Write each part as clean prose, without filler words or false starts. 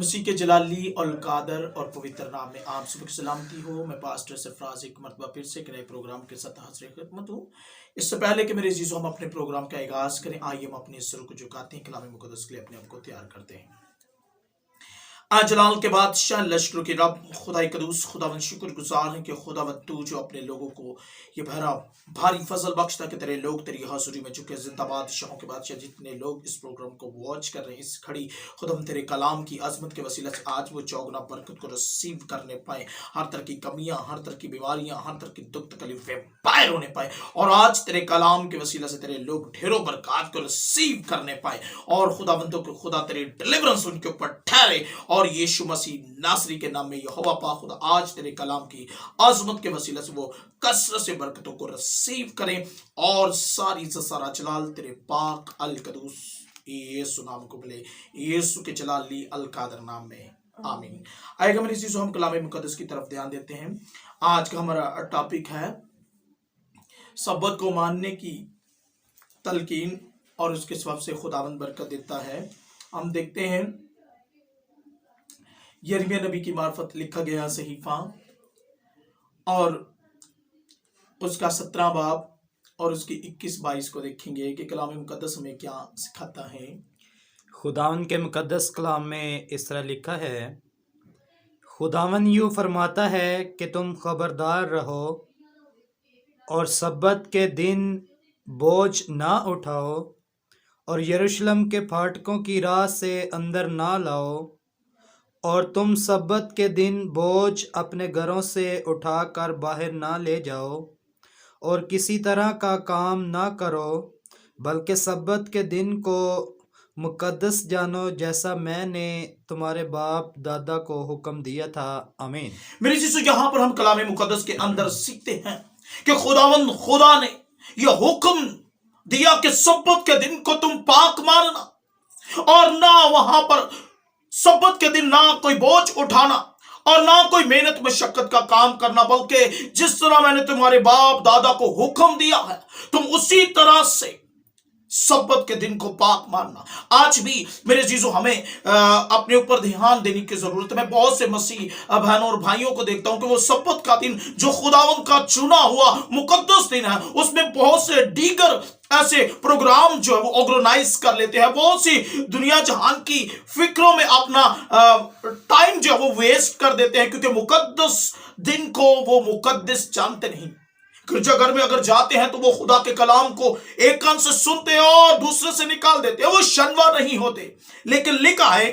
مسیح کے جلالی اور القادر اور پوتر نام میں آپ سب کی سلامتی ہو۔ میں پاسٹر سرفراز ایک مرتبہ پھر سے ایک نئے پروگرام کے ساتھ حاضر خدمت ہوں۔ اس سے پہلے کہ میرے عزیزو ہم اپنے پروگرام کا آغاز کریں، آئیے ہم اپنے سروں کو جھکاتے ہیں، کلام مقدس کے لیے اپنے آپ کو تیار کرتے ہیں۔ آج جلال کے بادشاہ لشکروں کے رب خدائے قدوس خداوند شکر گزار ہیں کہ خداوند تو جو اپنے لوگوں کو یہ بھاری فضل بخشتا کہ تیرے لوگ تیری حضوری میں چکے زندہ بادشاہوں کے بادشاہ جتنے لوگ اس پروگرام کو واچ کر رہے ہیں، اس کھڑی خداوند تیرے کلام کی عظمت کے وسیلہ سے آج وہ چوگنا برکت کو رسیو کرنے پائے، ہر طرح کی کمیاں، ہر طرح کی بیماریاں، ہر طرح کی دکھ تکلیفیں باہر ہونے پائے، اور آج تیرے کلام کے وسیلہ سے تیرے لوگ ڈھیروں برکات کو رسیو کرنے پائے، اور خداوندوں کے خدا تیرے ڈیلیورنس ان کے اوپر ٹھہرے، اور یشوع مسیح ناصری کے نام میں یہوہ پاک خدا آج تیرے کلام کی عظمت کے وسیلہ سے وہ کثرت سے برکتوں کو رسیو کریں، اور ساری سارا جلال تیرے پاک القدوس یسوع نام کو ملے، یسوع کے جلالی القادر نام میں، آمین۔ آئے گا میرے عزیزو ہم کلام مقدس کی طرف دھیان دیتے ہیں۔ آج کا ہمارا ٹاپک ہے سبت کو ماننے کی تلقین، اور اس کے سبب سے خداوند برکت دیتا ہے۔ ہم دیکھتے ہیں یرمیہ نبی کی معرفت لکھا گیا صحیفہ، اور اس کا 17 باب اور اس کی 21-22 کو دیکھیں گے کہ کلام مقدس ہمیں کیا سکھاتا ہے۔ خداوند کے مقدس کلام میں اس طرح لکھا ہے، خداوند یوں فرماتا ہے کہ تم خبردار رہو اور سبت کے دن بوجھ نہ اٹھاؤ، اور یروشلم کے پھاٹکوں کی راہ سے اندر نہ لاؤ، اور تم سبت کے دن بوجھ اپنے گھروں سے اٹھا کر باہر نہ لے جاؤ، اور کسی طرح کا کام نہ کرو، بلکہ سبت کے دن کو مقدس جانو، جیسا میں نے تمہارے باپ دادا کو حکم دیا تھا۔ آمین۔ میرے عزیزو یہاں پر ہم کلام مقدس کے اندر سیکھتے ہیں کہ خداوند خدا نے یہ حکم دیا کہ سبت کے دن کو تم پاک ماننا، اور نہ وہاں پر سبت کے دن نہ کوئی بوجھ اٹھانا اور نہ کوئی محنت مشقت کا کام کرنا، بلکہ جس طرح میں نے تمہارے باپ دادا کو حکم دیا ہے تم اسی طرح سے سبت کے دن کو پاک ماننا۔ آج بھی میرے عزیزو ہمیں اپنے اوپر دھیان دینے کی ضرورت ہے۔ میں بہت سے مسیح بہنوں اور بھائیوں کو دیکھتا ہوں کہ وہ سبت کا دن جو خداوند کا چنا ہوا مقدس دن ہے، اس میں بہت سے دیگر ایسے پروگرام جو ہے وہ آرگنائز کر لیتے ہیں، بہت سی دنیا جہان کی فکروں میں اپنا ٹائم جو ہے وہ ویسٹ کر دیتے ہیں، کیونکہ مقدس دن کو وہ مقدس جانتے نہیں۔ گرجا گھر میں اگر جاتے ہیں تو وہ خدا کے کلام کو ایک کان سے سنتے ہیں اور دوسرے سے نکال دیتے ہیں، وہ شنوا نہیں ہوتے۔ لیکن لکھا ہے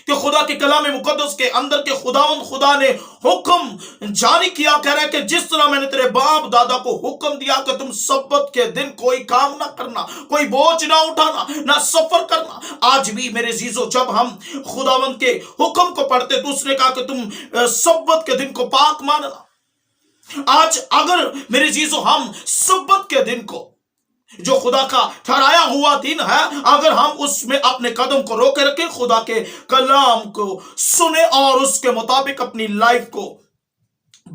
کہ خدا کے کلام مقدس کے اندر کے خداوند خدا نے حکم جاری کیا، کہہ رہا ہے کہ جس طرح میں نے تیرے باپ دادا کو حکم دیا کہ تم سبت کے دن کوئی کام نہ کرنا، کوئی بوجھ نہ اٹھانا، نہ سفر کرنا۔ آج بھی میرے عزیزو جب ہم خداوند کے حکم کو پڑھتے تو اس نے کہا کہ تم سبت کے دن کو پاک ماننا۔ آج اگر میرے عزیزو ہم سبت کے دن کو جو خدا کا ٹھہرایا ہوا دن ہے، اگر ہم اس میں اپنے قدم کو روکے رکھیں، خدا کے کلام کو سنیں اور اس کے مطابق اپنی لائف کو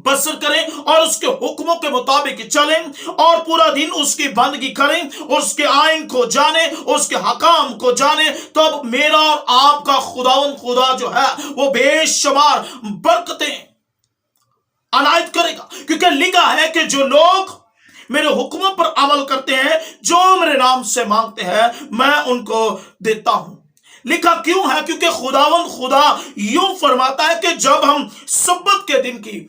بسر کریں اور اس کے حکموں کے مطابق چلیں اور پورا دن اس کی بندگی کریں اور اس کے آئین کو جانیں اور اس کے حکام کو جانیں، تب میرا اور آپ کا خداوند خدا جو ہے وہ بے شمار برکتیں عنایت کرے گا، کیونکہ لکھا ہے کہ جو لوگ میرے حکموں پر عمل کرتے ہیں، جو میرے نام سے مانگتے ہیں، میں ان کو دیتا ہوں۔ لکھا کیوں ہے؟ کیونکہ خداوند خدا یوں فرماتا ہے کہ جب ہم سبت کے دن کی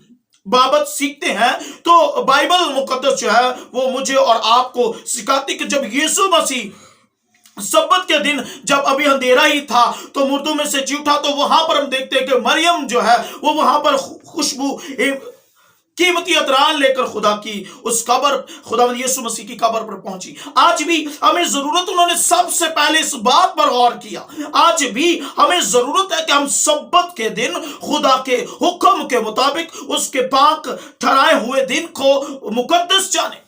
بابت سیکھتے ہیں تو بائبل مقدس جو ہے وہ مجھے اور آپ کو سکھاتی کہ جب یسوع مسیح سبت کے دن جب ابھی اندھیرا ہی تھا تو مردوں میں سے جی اٹھا، تو وہاں پر ہم دیکھتے ہیں کہ مریم جو ہے وہ وہاں پر خوشبو قیمتی عطران لے کر خدا کی اس قبر، خداوند یسوع مسیح کی قبر پر پہنچی۔ آج بھی ہمیں ضرورت، انہوں نے سب سے پہلے اس بات پر غور کیا، آج بھی ہمیں ضرورت ہے کہ ہم سبت کے دن خدا کے حکم کے مطابق اس کے پاک ٹھہرائے ہوئے دن کو مقدس جانیں،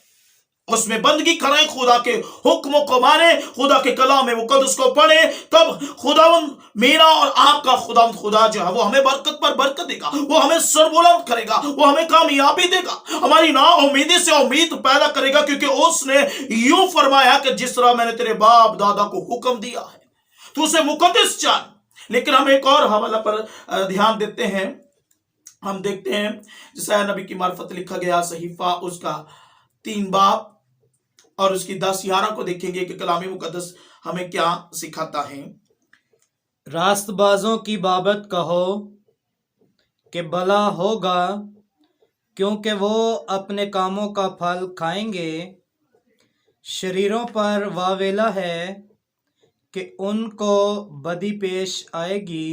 اس میں بندگی کریں، خدا کے حکموں کو مانیں، خدا کے کلام مقدس کو پڑھیں، تب خداوند میرا اور آپ کا خداوند خدا جو ہے وہ ہمیں برکت پر برکت دے گا، وہ ہمیں سربلند کرے گا، وہ ہمیں کامیابی دے گا، ہماری نا امیدی سے امید پیدا کرے گا، کیونکہ اس نے یوں فرمایا کہ جس طرح میں نے تیرے باپ دادا کو حکم دیا ہے تو اسے مقدس جان۔ लेकिन हम एक और हवाला पर ध्यान देते हैं। हम देखते हैं जैसा नबी की मार्फत लिखा गया सहीफा उसका 3 बाब और उसकी 10-11 को देखेंगे कि कलाम मुकद्दस हमें क्या सिखाता है। रास्तबाजों की बाबत कहो कि भला होगा, क्योंकि वो अपने कामों का फल खाएंगे। शरीरों पर वावेला है कि उनको बदी पेश आएगी,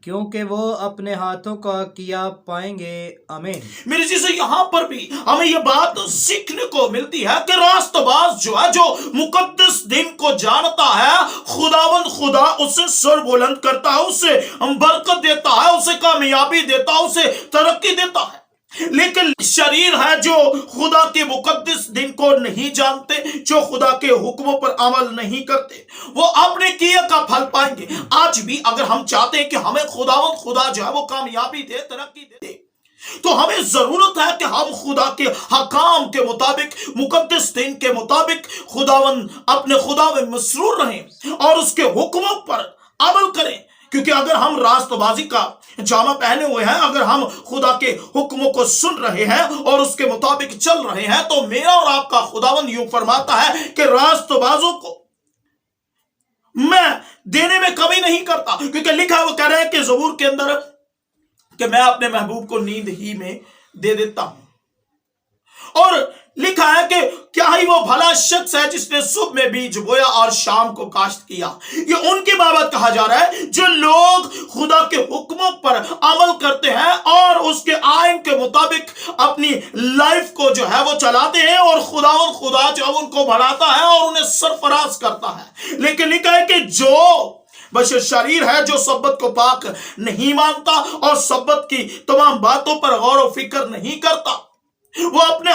क्योंकि वो अपने हाथों का किया पाएंगे। आमीन। मेरे चीज यहाँ पर भी हमें ये बात सीखने को मिलती है कि रास्तबाज जो है, जो मुकद्दस दिन को जानता है, खुदावंद खुदा उसे सर बुलंद करता है, उसे बरकत देता है, उसे कामयाबी देता है, उसे तरक्की देता है। लेकिन शरीर है जो खुदा के मुकद्दस दिन को नहीं जानते, जो खुदा के हुक्मों पर अमल नहीं करते, वो अपने किए का फल पाएंगे। आज भी अगर हम चाहते हैं कि हमें खुदावंद खुदा जो है वो कामयाबी दे, तरक्की दे, तो हमें जरूरत है कि हम खुदा के हकाम के मुताबिक, मुकद्दस दिन के मुताबिक खुदावन अपने खुदा में मसरूर रहें और उसके हुक्मों पर अमल करें। क्योंकि अगर हम रास्तबाजी का जामा पहने हुए हैं, अगर हम खुदा के हुक्मों को सुन रहे हैं और उसके मुताबिक चल रहे हैं, तो मेरा और आपका खुदावन यूं फरमाता है कि रास्तबाजों को मैं देने में कमी नहीं करता। क्योंकि लिखा है, वो कह रहे हैं कि ज़बूर के अंदर कि मैं अपने महबूब को नींद ही में दे देता हूं। और लिखा है कि क्या ही वो भला शख्स है जिसने सुबह में बीज बोया और शाम को काश्त किया। ये उनकी बाबत कहा जा रहा है जो लोग खुदा के हुक्मों पर अमल करते हैं और उसके आइन के मुताबिक अपनी लाइफ को जो है वो चलाते हैं, और खुदा जो है उनको बढ़ाता है और उन्हें सरफराज करता है। लेकिन लिखा है कि जो बस शरीर है जो सब्बत को पाक नहीं मानता और सब्बत की तमाम बातों पर गौर व फिक्र नहीं करता, वो अपने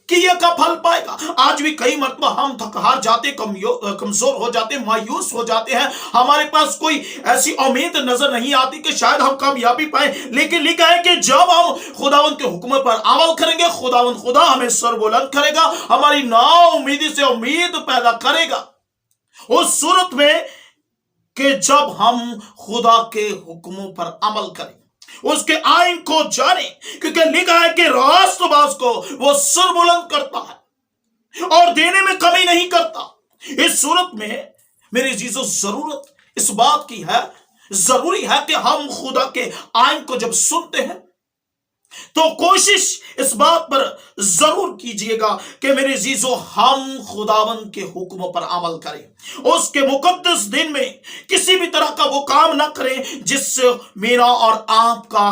किए का फल पाएगा। आज भी कई मरतबा हम थक हार जाते, कमजोर हो जाते, मायूस हो जाते हैं, हमारे पास कोई ऐसी उम्मीद नजर नहीं आती कि शायद हम कामयाबी पाए। लेकिन लिखा है कि जब हम खुदावंद के हुक्म पर अमल करेंगे, खुदावंद खुदा हमें सर बुलंद करेगा, हमारी नाउमीदी से उम्मीद पैदा करेगा। उस सूरत में कि जब हम खुदा के हुक्मों पर अमल करें, उसके आइन को जाने, क्योंकि लिखा है कि रास्तबाज को वो सर बुलंद करता है और देने में कमी नहीं करता। इस सूरत में मेरी चीजों जरूरत इस बात की है, जरूरी है कि हम खुदा के आइन को जब सुनते हैं तो कोशिश इस बात पर जरूर कीजिएगा कि मेरे जीजो हम खुदावन के हुक्मों पर अमल करें, उसके मुकद्दस दिन में किसी भी तरह का वो काम ना करें जिससे मेरा और आपका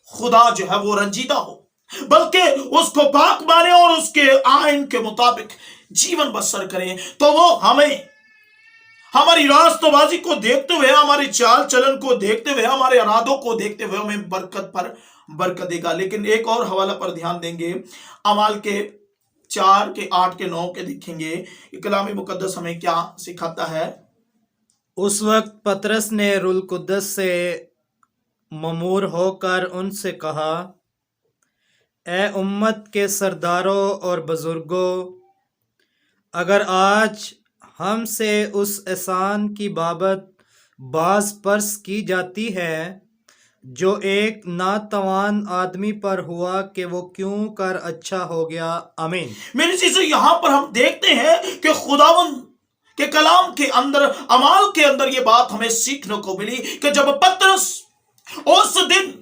खुदा जो है वो रंजीदा हो, बल्कि उसको पाक माने और उसके आइन के मुताबिक जीवन बसर करें। तो वो हमें हमारी रास्तबाजी को देखते हुए, हमारी चाल चलन को देखते हुए, हमारे इरादों को देखते हुए हमें बरकत पर बरकत देगा। लेकिन एक और हवाला पर ध्यान देंगे, अमाल के 4 के 8 के 9 के देखेंगे कलाम मुकद्दस हमें क्या सिखाता है। उस वक्त पतरस ने रूह कुद्दस से ममूर होकर उनसे कहा, ए उम्मत के सरदारों और बुजुर्गों, अगर आज हमसे उस एहसान की बाबत बाज पर्स की जाती है जो एक नातवान आदमी पर हुआ कि वो क्यों कर अच्छा हो गया। आमीन। मेरी चीजें यहां पर हम देखते हैं कि खुदावन के कलाम के अंदर, अमाल के अंदर ये बात हमें सीखने को मिली कि जब पतरस उस दिन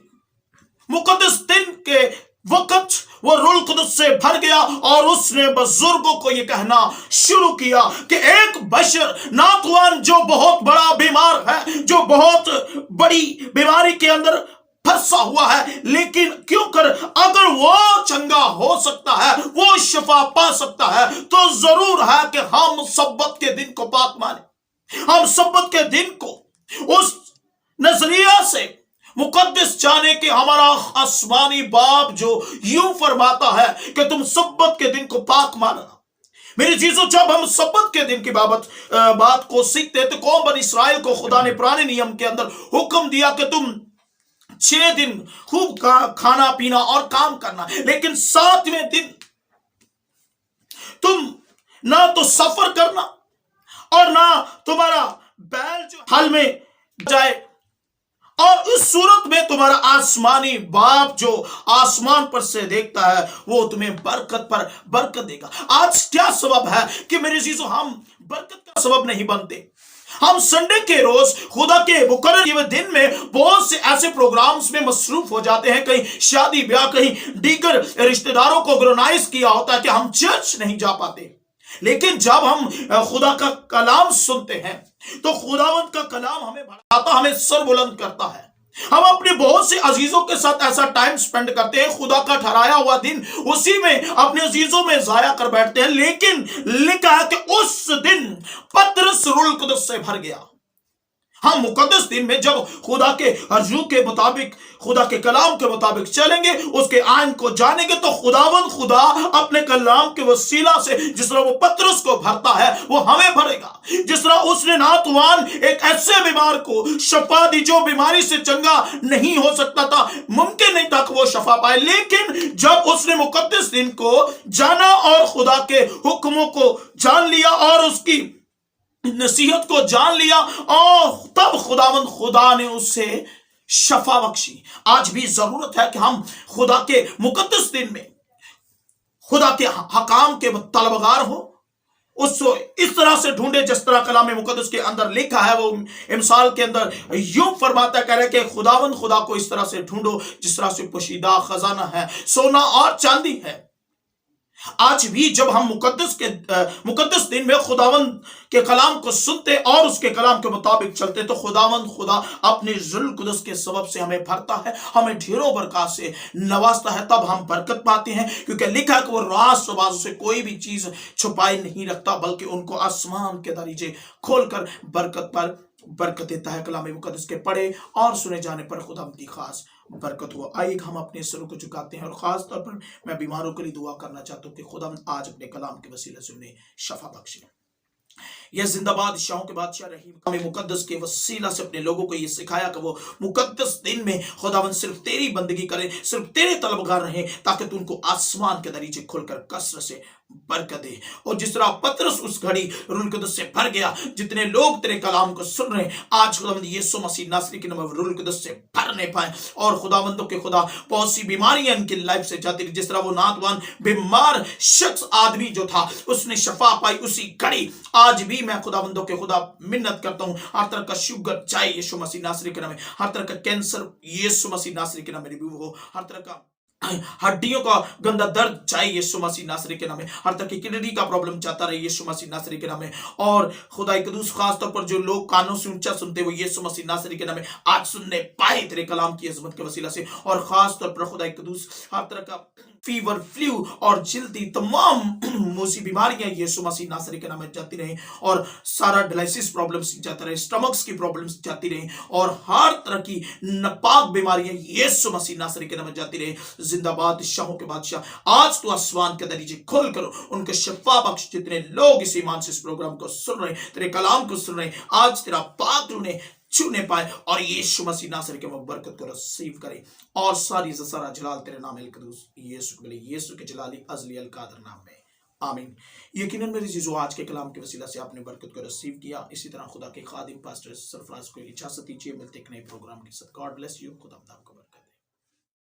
मुकद्दस दिन के वक्त वो रूह कुद्दस से भर गया और उसने बुजुर्गों को ये कहना शुरू किया कि एक बशर नातवान जो बहुत बड़ा बीमार है, जो बहुत बड़ी बीमारी के अंदर फंसा हुआ है, लेकिन क्यों कर अगर वो चंगा हो सकता है, वो शिफा पा सकता है, तो जरूर है कि हम सब्बत के दिन को पाक माने, हम सब्बत के दिन को उस नजरिया से मुकद्दस जाने के हमारा आसमानी बाप जो यूं फरमाता है कि तुम सब्बत के दिन को पाक मानना। मेरी चीजों, जब हम सब्बत के दिन की बात को सीखते हैं तो कौम बन इस्राइल को खुदा ने पुराने नियम के अंदर हुक्म दिया कि तुम 6 दिन खूब खाना पीना और काम करना, लेकिन 7वें दिन तुम ना तो सफर करना और ना तुम्हारा बैल जो हल में जाए सूरत में तुम्हारा आसमानी बाप जो आसमान पर से देखता है वो तुम्हें बरकत पर बरकत देगा। आज क्या सबब है कि मेरे अजीजों हम बरकत का सबब नहीं बनते। हम संडे के रोज खुदा के मुकर्रर दिन में बहुत से ऐसे प्रोग्राम्स में मसरूफ हो जाते हैं, कहीं शादी ब्याह, कहीं दीगर रिश्तेदारों को ऑर्गेनाइज किया होता है कि हम चर्च नहीं जा पाते। लेकिन जब हम खुदा का कलाम सुनते हैं तो खुदावंत का कलाम हमें बढ़ाता, हमें सर बुलंद करता है। हम अपने बहुत से अजीजों के साथ ऐसा टाइम स्पेंड करते हैं, खुदा का ठहराया हुआ दिन उसी में अपने अजीजों में जाया कर बैठते हैं। लेकिन लिखा है कि उस दिन पतरस रूह कुदस से भर गया। हम मुकद्दस दिन में जब खुदा के अर्जू के मुताबिक, खुदा के कलाम के मुताबिक चलेंगे, उसके आइन को जानेंगे, तो खुदावंद खुदा अपने कलाम के वसीला से जिस तरह वो पतरस को भरता है वो हमें भरेगा। जिस तरह उसने नातवान एक ऐसे बीमार को शफा दी जो बीमारी से चंगा नहीं हो सकता था, मुमकिन नहीं था कि वो शफा पाए। लेकिन जब उसने मुकद्दस दिन को जाना और खुदा के हुक्मों को जान लिया और उसकी नसीहत को जान लिया, और तब खुदावंद खुदा ने उससे शफा बख्शी। आज भी जरूरत है कि हम खुदा के मुकद्दस दिन में खुदा के हकाम के तलबगार हो, उसको इस तरह से ढूंढे जिस तरह कलाम मुकद्दस के अंदर लिखा है। वो इमसाल के अंदर यूं फरमाता कह रहे कि खुदावंद खुदा को इस तरह से ढूंढो जिस तरह से पोशीदा खजाना है, सोना और चांदी है। आज भी जब हम मुकद्दस दिन में खुदावंद के कलाम को सुनते और उसके कलाम के मुताबिक चलते तो खुदावंद खुदा अपने रूह कुदस के सबब से हमें भरता है, हमें ढेरों बरकत से नवाजता है। तब हम बरकत पाते हैं, क्योंकि लिखा है कि वो राज बाजों से कोई भी चीज छुपाई नहीं रखता, बल्कि उनको आसमान के दरीजे खोलकर बरकत पर बरकत देता है। कलाम मुकद्दस के पढ़े और सुने जाने पर खुदा की खास बरकत हो। आइए हम अपने सरों को झुकाते हैं और खास तौर पर मैं बीमारों के लिए दुआ करना चाहता हूँ कि खुदा आज अपने कलाम के वसीले से उन्हें शफा बख्शे। यह जिंदाबाद शाहों के बादशाह रहीम मुकद्दस के वसीला से अपने लोगों को यह सिखाया कि वो मुकद्दस दिन में खुदावंद सिर्फ तेरी बंदगी करें, सिर्फ तेरे तलबगार रहें, ताकि तू उनको आसमान के दरीचे खोलकर कसरत से बरकत दे। और जिस तरह पतरस उस घड़ी रूह कुदस से भर गया, जितने लोग तेरे कलाम को सुन रहे हैं आज खुदावंद यीशु मसीह नासरी के नाम में रूह कुदस से भरने पाए, और खुदावंदों के खुदा बहुत सी बीमारियां इनकी लाइफ से जाती रही। जिस तरह वो नातवान बीमार शख्स आदमी जो था उसने शफा पाई उसी घड़ी, आज भी मैं खुदावंदों के खुदा मिन्नत करता हूं, हर तरह का शुगर चाहे यीशु मसीह नासरी के नाम में, हर तरह का कैंसर यीशु मसीह नासरी के नाम में रिव्यू हो, हर तरह का हड्डियों का गंदा दर्द चाहिए यीशु मसीह नासरी के नाम में, हर तरह की किडनी का प्रॉब्लम चाहता रहे यीशु मसीह नासरी के नाम में। और खुदा कदूस खास तौर पर जो लोग कानों से ऊंचा सुनते वो यीशु मसीह नासरी के नाम में आज सुनने पाए तेरे कलाम की अजमत के वसीला से। और खास तौर पर खुदा कदूस हर तरह का फीवर, फ्लू और जल्दी तमाम मूसी बीमारियां यीशु मसीह नासरी के नाम में जाती रहे, और सारा डायलिसिस प्रॉब्लम्स जाता रहे, स्टमक्स की प्रॉब्लम्स जाती रहे, और हर तरह की नापाक बीमारियां यीशु मसीह नासरी के नाम में जाती रहे। जिंदाबाद शाहों के बादशाह, आज तो आसमान के दरीजे खोल करो, उनके शफा बख्श। जितने लोग इस ईमान से इस प्रोग्राम को सुन रहे, तेरे कलाम को सुन रहे, आज तेरा पाक उन्हें छूने पाए और यीशु मसीह नासरी के बरकत को रिसीव करे, और सारी सारा जलाल तेरे नाम कदूस यीशु के लिए, यीशु के जलाली अजली अल कादर नाम में, आमीन। यकीनन मेरे जीजो आज के कलाम के वसीला से आपने बरकत को रिसीव किया। इसी तरह खुदा के खादिम पास्टर सरफराज को इजाजत दीजिए, मिलते एक नए प्रोग्राम के साथ। God bless you. खुदा आपको